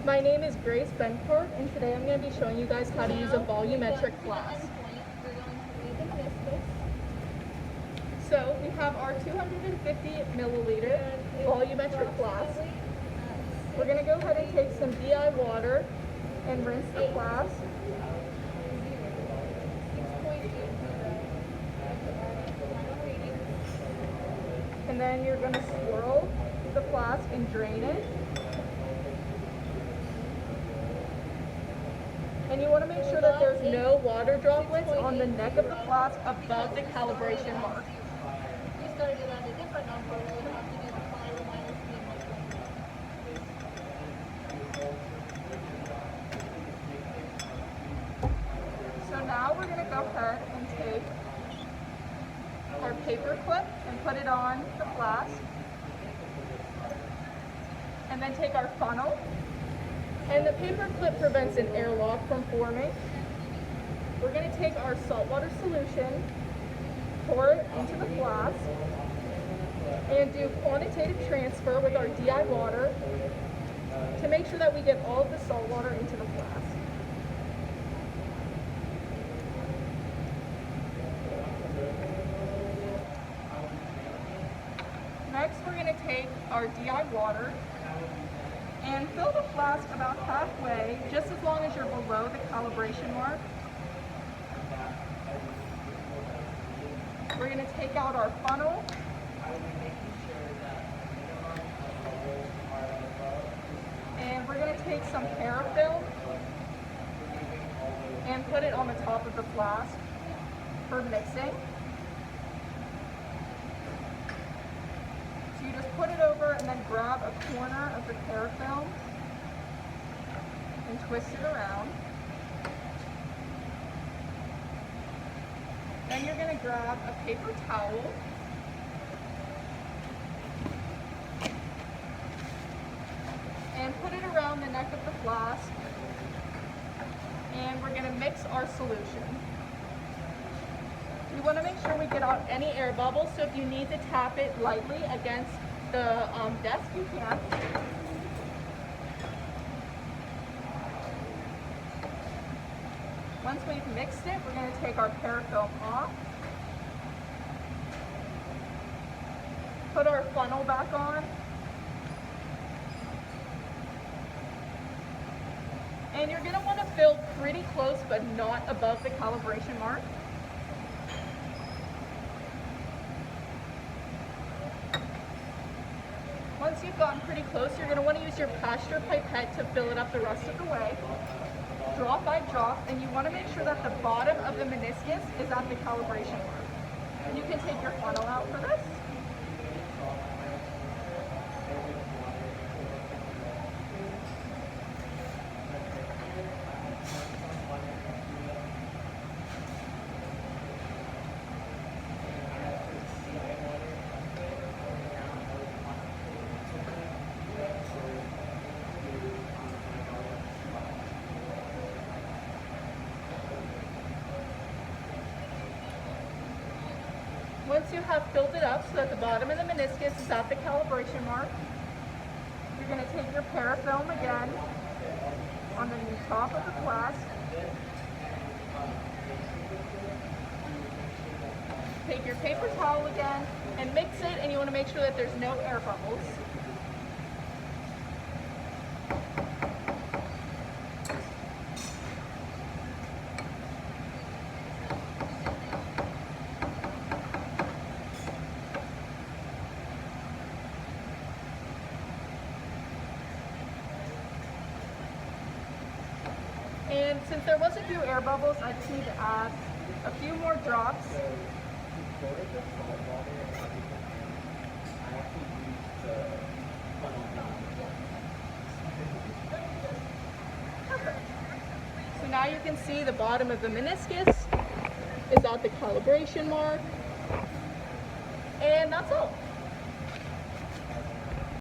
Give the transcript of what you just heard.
My name is Grace Bencourt, and today I'm going to be showing you guys how to use a volumetric flask. So we have our 250 milliliter volumetric flask. We're going to go ahead and take some DI water and rinse the flask. And then you're going to swirl the flask and drain it. And you want to make sure that there's no water droplets on the neck of the flask above the calibration mark. So now we're going to go ahead and take our paper clip and put it on the flask. And then take our funnel. And the paper clip prevents an airlock from forming. We're going to take our saltwater solution, pour it into the flask, and do quantitative transfer with our DI water to make sure that we get all of the salt water into the flask. Next, we're going to take our DI water and fill the flask about halfway, just as long as you're below the calibration mark. We're going to take out our funnel. And we're going to take some paraffin and put it on the top of the flask for mixing. So you just put it over and then grab a corner of the paraffin and twist it around. Then you're going to grab a paper towel and put it around the neck of the flask, and we're going to mix our solution. We want to make sure we get out any air bubbles, so if you need to tap it lightly against the desk, you can. Once we've mixed it, we're going to take our parafilm off, put our funnel back on, and you're going to want to fill pretty close but not above the calibration mark. Once you've gotten pretty close, you're going to want to use your pasture pipette to fill it up the rest of the way, drop by drop, and you want to make sure that the bottom of the meniscus is at the calibration mark. And you can take your funnel out for this. Once you have filled it up so that the bottom of the meniscus is at the calibration mark, you're going to take your parafilm again on the top of the flask, take your paper towel again and mix it, and you want to make sure that there's no air bubbles. And since there was a few air bubbles, I just need to add a few more drops. Perfect. So now you can see the bottom of the meniscus is at the calibration mark. And that's all.